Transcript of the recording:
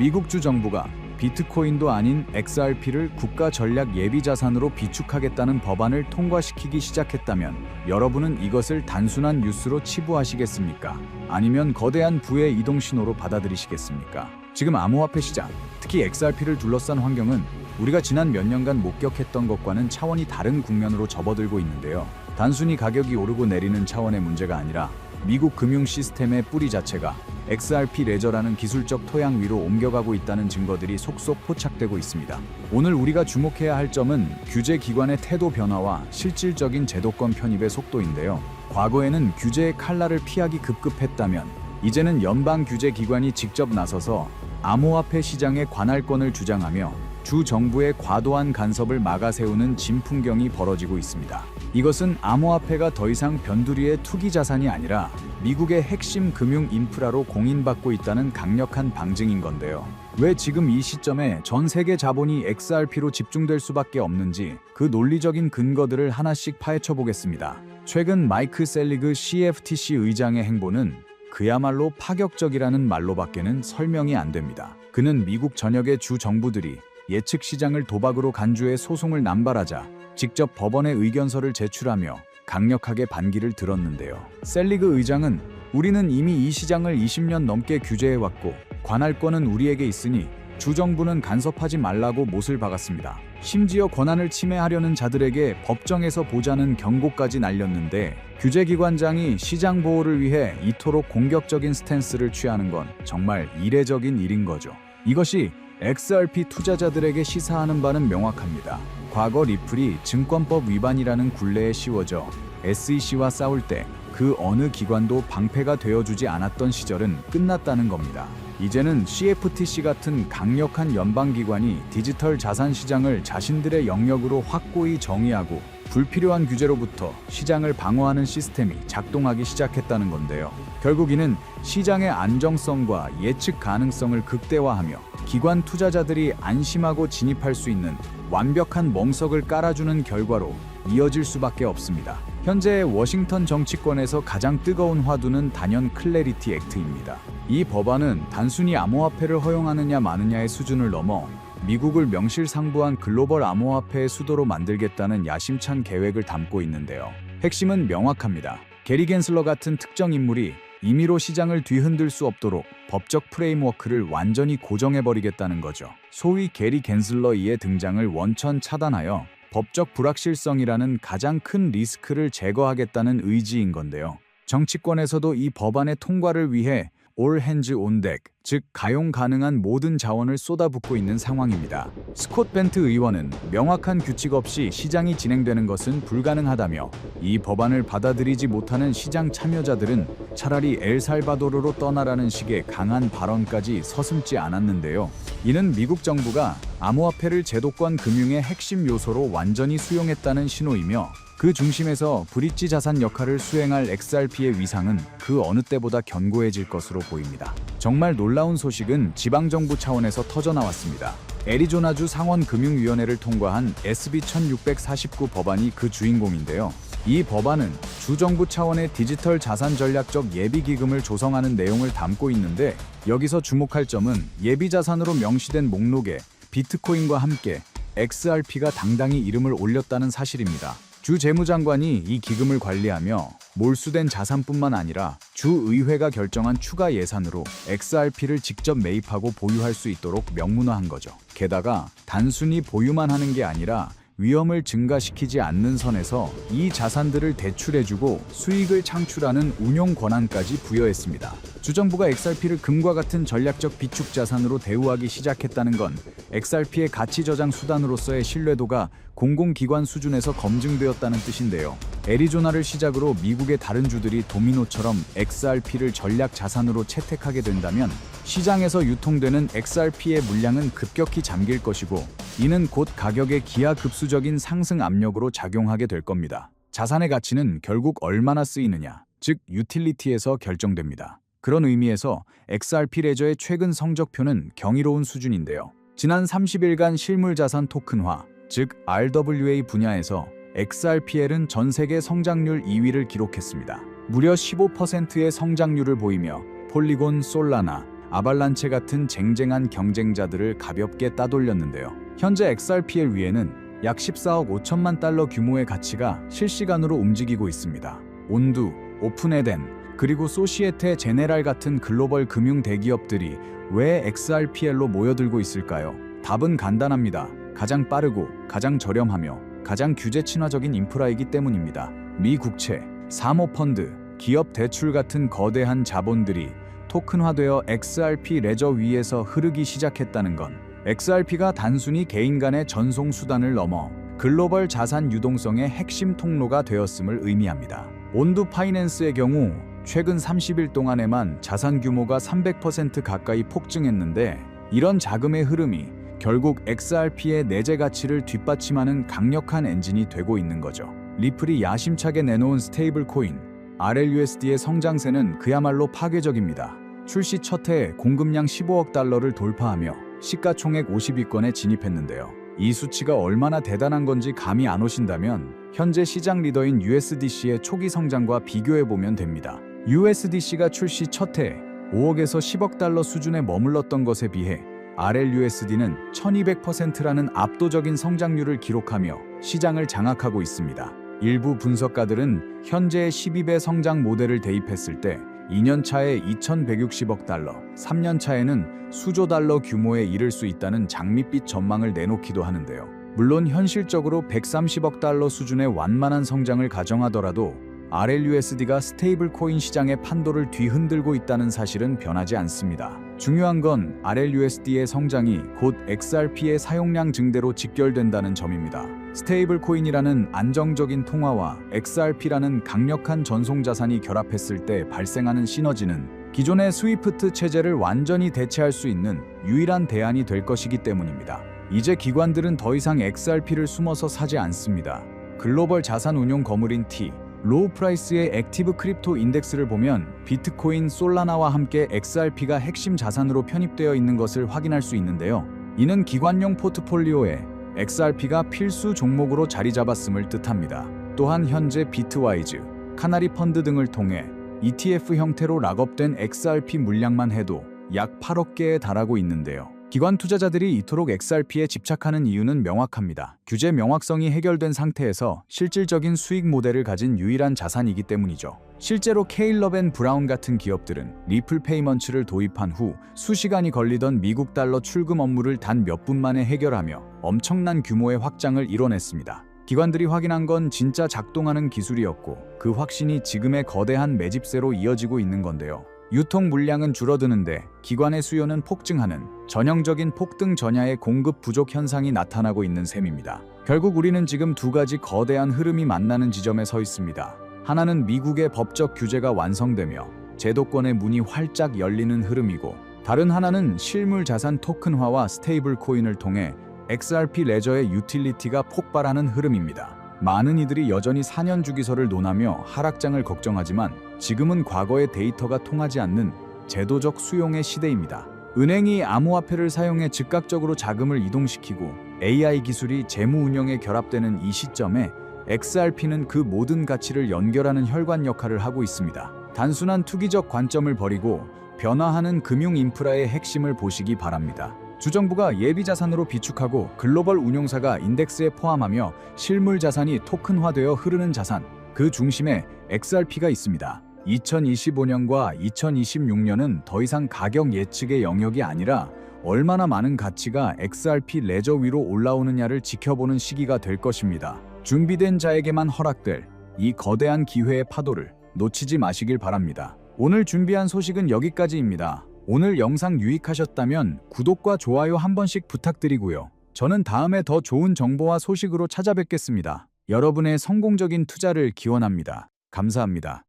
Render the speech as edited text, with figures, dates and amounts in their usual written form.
미국 주 정부가 비트코인도 아닌 XRP를 국가 전략 예비 자산으로 비축하겠다는 법안을 통과시키기 시작했다면 여러분은 이것을 단순한 뉴스로 치부하시겠습니까? 아니면 거대한 부의 이동 신호로 받아들이시겠습니까? 지금 암호화폐 시장, 특히 XRP를 둘러싼 환경은 우리가 지난 몇 년간 목격했던 것과는 차원이 다른 국면으로 접어들고 있는데요. 단순히 가격이 오르고 내리는 차원의 문제가 아니라 미국 금융 시스템의 뿌리 자체가 XRP 레저라는 기술적 토양 위로 옮겨가고 있다는 증거들이 속속 포착되고 있습니다. 오늘 우리가 주목해야 할 점은 규제 기관의 태도 변화와 실질적인 제도권 편입의 속도인데요. 과거에는 규제의 칼날을 피하기 급급했다면 이제는 연방 규제 기관이 직접 나서서 암호화폐 시장의 관할권을 주장하며 주 정부의 과도한 간섭을 막아세우는 진풍경이 벌어지고 있습니다. 이것은 암호화폐가 더 이상 변두리의 투기 자산이 아니라 미국의 핵심 금융 인프라로 공인받고 있다는 강력한 방증인 건데요. 왜 지금 이 시점에 전 세계 자본이 XRP로 집중될 수밖에 없는지 그 논리적인 근거들을 하나씩 파헤쳐 보겠습니다. 최근 마이크 셀리그 CFTC 의장의 행보는 그야말로 파격적이라는 말로밖에는 설명이 안 됩니다. 그는 미국 전역의 주 정부들이 예측 시장을 도박으로 간주해 소송을 남발하자 직접 법원에 의견서를 제출하며 강력하게 반기를 들었는데요. 셀리그 의장은 우리는 이미 이 시장을 20년 넘게 규제해왔고 관할권은 우리에게 있으니 주정부는 간섭하지 말라고 못을 박았습니다. 심지어 권한을 침해하려는 자들에게 법정에서 보자는 경고까지 날렸는데 규제기관장이 시장 보호를 위해 이토록 공격적인 스탠스를 취하는 건 정말 이례적인 일인 거죠. 이것이 XRP 투자자들에게 시사하는 바는 명확합니다. 과거 리플이 증권법 위반이라는 굴레에 씌워져 SEC와 싸울 때 그 어느 기관도 방패가 되어주지 않았던 시절은 끝났다는 겁니다. 이제는 CFTC 같은 강력한 연방기관이 디지털 자산 시장을 자신들의 영역으로 확고히 정의하고 불필요한 규제로부터 시장을 방어하는 시스템이 작동하기 시작했다는 건데요. 결국 이는 시장의 안정성과 예측 가능성을 극대화하며 기관 투자자들이 안심하고 진입할 수 있는 완벽한 멍석을 깔아주는 결과로 이어질 수밖에 없습니다. 현재 워싱턴 정치권에서 가장 뜨거운 화두는 단연 클래리티 액트입니다. 이 법안은 단순히 암호화폐를 허용하느냐 마느냐의 수준을 넘어 미국을 명실상부한 글로벌 암호화폐의 수도로 만들겠다는 야심찬 계획을 담고 있는데요. 핵심은 명확합니다. 게리 겐슬러 같은 특정 인물이 임의로 시장을 뒤흔들 수 없도록 법적 프레임워크를 완전히 고정해버리겠다는 거죠. 소위 게리 겐슬러의 등장을 원천 차단하여 법적 불확실성이라는 가장 큰 리스크를 제거하겠다는 의지인 건데요. 정치권에서도 이 법안의 통과를 위해 All hands on deck, 즉 가용 가능한 모든 자원을 쏟아붓고 있는 상황입니다. 스콧 벤트 의원은 명확한 규칙 없이 시장이 진행되는 것은 불가능하다며 이 법안을 받아들이지 못하는 시장 참여자들은 차라리 엘살바도르로 떠나라는 식의 강한 발언까지 서슴지 않았는데요. 이는 미국 정부가 암호화폐를 제도권 금융의 핵심 요소로 완전히 수용했다는 신호이며 그 중심에서 브릿지 자산 역할을 수행할 XRP의 위상은 그 어느 때보다 견고해질 것으로 보입니다. 정말 놀라운 소식은 지방정부 차원에서 터져나왔습니다. 애리조나주 상원금융위원회를 통과한 SB 1649 법안이 그 주인공인데요. 이 법안은 주정부 차원의 디지털 자산 전략적 예비기금을 조성하는 내용을 담고 있는데 여기서 주목할 점은 예비자산으로 명시된 목록에 비트코인과 함께 XRP가 당당히 이름을 올렸다는 사실입니다. 주 재무장관이 이 기금을 관리하며 몰수된 자산뿐만 아니라 주 의회가 결정한 추가 예산으로 XRP를 직접 매입하고 보유할 수 있도록 명문화한 거죠. 게다가 단순히 보유만 하는 게 아니라 위험을 증가시키지 않는 선에서 이 자산들을 대출해주고 수익을 창출하는 운용 권한까지 부여했습니다. 주정부가 XRP를 금과 같은 전략적 비축 자산으로 대우하기 시작했다는 건 XRP의 가치 저장 수단으로서의 신뢰도가 공공기관 수준에서 검증되었다는 뜻인데요. 애리조나를 시작으로 미국의 다른 주들이 도미노처럼 XRP를 전략 자산으로 채택하게 된다면 시장에서 유통되는 XRP의 물량은 급격히 잠길 것이고 이는 곧 가격의 기하급수적인 상승 압력으로 작용하게 될 겁니다. 자산의 가치는 결국 얼마나 쓰이느냐, 즉 유틸리티에서 결정됩니다. 그런 의미에서 XRP 레저의 최근 성적표는 경이로운 수준인데요. 지난 30일간 실물자산 토큰화, 즉 RWA 분야에서 XRPL은 전 세계 성장률 2위를 기록했습니다. 무려 15%의 성장률을 보이며 폴리곤, 솔라나, 아발란체 같은 쟁쟁한 경쟁자들을 가볍게 따돌렸는데요. 현재 XRPL 위에는 약 14억 5천만 달러 규모의 가치가 실시간으로 움직이고 있습니다. 온두, 오픈에덴, 그리고 소시에테 제네랄 같은 글로벌 금융 대기업들이 왜 XRPL로 모여들고 있을까요? 답은 간단합니다. 가장 빠르고 가장 저렴하며 가장 규제 친화적인 인프라이기 때문입니다. 미 국채, 사모펀드, 기업 대출 같은 거대한 자본들이 토큰화되어 XRP 레저 위에서 흐르기 시작했다는 건 XRP가 단순히 개인 간의 전송 수단을 넘어 글로벌 자산 유동성의 핵심 통로가 되었음을 의미합니다. 온두 파이낸스의 경우 최근 30일 동안에만 자산 규모가 300% 가까이 폭증했는데, 이런 자금의 흐름이 결국 XRP의 내재 가치를 뒷받침하는 강력한 엔진이 되고 있는 거죠. 리플이 야심차게 내놓은 스테이블 코인 RLUSD의 성장세는 그야말로 파괴적입니다. 출시 첫 해에 공급량 15억 달러를 돌파하며 시가총액 50위권에 진입했는데요. 이 수치가 얼마나 대단한 건지 감이 안 오신다면 현재 시장 리더인 USDC의 초기 성장과 비교해보면 됩니다. USDC가 출시 첫 해 5억에서 10억 달러 수준에 머물렀던 것에 비해 RLUSD는 1200%라는 압도적인 성장률을 기록하며 시장을 장악하고 있습니다. 일부 분석가들은 현재의 12배 성장 모델을 대입했을 때 2년 차에 2160억 달러, 3년 차에는 수조 달러 규모에 이를 수 있다는 장밋빛 전망을 내놓기도 하는데요. 물론 현실적으로 130억 달러 수준의 완만한 성장을 가정하더라도 RLUSD가 스테이블 코인 시장의 판도를 뒤흔들고 있다는 사실은 변하지 않습니다. 중요한 건 RLUSD의 성장이 곧 XRP의 사용량 증대로 직결된다는 점입니다. 스테이블 코인이라는 안정적인 통화와 XRP라는 강력한 전송 자산이 결합했을 때 발생하는 시너지는 기존의 스위프트 체제를 완전히 대체할 수 있는 유일한 대안이 될 것이기 때문입니다. 이제 기관들은 더 이상 XRP를 숨어서 사지 않습니다. 글로벌 자산 운용 거물인 T, 로우 프라이스의 액티브 크립토 인덱스를 보면 비트코인, 솔라나와 함께 XRP가 핵심 자산으로 편입되어 있는 것을 확인할 수 있는데요. 이는 기관용 포트폴리오에 XRP가 필수 종목으로 자리 잡았음을 뜻합니다. 또한 현재 비트와이즈, 카나리 펀드 등을 통해 ETF 형태로 락업된 XRP 물량만 해도 약 8억 개에 달하고 있는데요. 기관 투자자들이 이토록 XRP에 집착하는 이유는 명확합니다. 규제 명확성이 해결된 상태에서 실질적인 수익 모델을 가진 유일한 자산이기 때문이죠. 실제로 케일럽 앤 브라운 같은 기업들은 리플 페이먼츠를 도입한 후 수시간이 걸리던 미국 달러 출금 업무를 단 몇 분 만에 해결하며 엄청난 규모의 확장을 이뤄냈습니다. 기관들이 확인한 건 진짜 작동하는 기술이었고, 그 확신이 지금의 거대한 매집세로 이어지고 있는 건데요. 유통 물량은 줄어드는데 기관의 수요는 폭증하는 전형적인 폭등 전야의 공급 부족 현상이 나타나고 있는 셈입니다. 결국 우리는 지금 두 가지 거대한 흐름이 만나는 지점에 서 있습니다. 하나는 미국의 법적 규제가 완성되며 제도권의 문이 활짝 열리는 흐름이고, 다른 하나는 실물 자산 토큰화와 스테이블 코인을 통해 XRP 레저의 유틸리티가 폭발하는 흐름입니다. 많은 이들이 여전히 4년 주기설을 논하며 하락장을 걱정하지만 지금은 과거의 데이터가 통하지 않는 제도적 수용의 시대입니다. 은행이 암호화폐를 사용해 즉각적으로 자금을 이동시키고 AI 기술이 재무 운영에 결합되는 이 시점에 XRP는 그 모든 가치를 연결하는 혈관 역할을 하고 있습니다. 단순한 투기적 관점을 버리고 변화하는 금융 인프라의 핵심을 보시기 바랍니다. 주정부가 예비 자산으로 비축하고 글로벌 운용사가 인덱스에 포함하며 실물 자산이 토큰화되어 흐르는 자산, 그 중심에 XRP가 있습니다. 2025년과 2026년은 더 이상 가격 예측의 영역이 아니라 얼마나 많은 가치가 XRP 레저 위로 올라오느냐를 지켜보는 시기가 될 것입니다. 준비된 자에게만 허락될 이 거대한 기회의 파도를 놓치지 마시길 바랍니다. 오늘 준비한 소식은 여기까지입니다. 오늘 영상 유익하셨다면 구독과 좋아요 한 번씩 부탁드리고요. 저는 다음에 더 좋은 정보와 소식으로 찾아뵙겠습니다. 여러분의 성공적인 투자를 기원합니다. 감사합니다.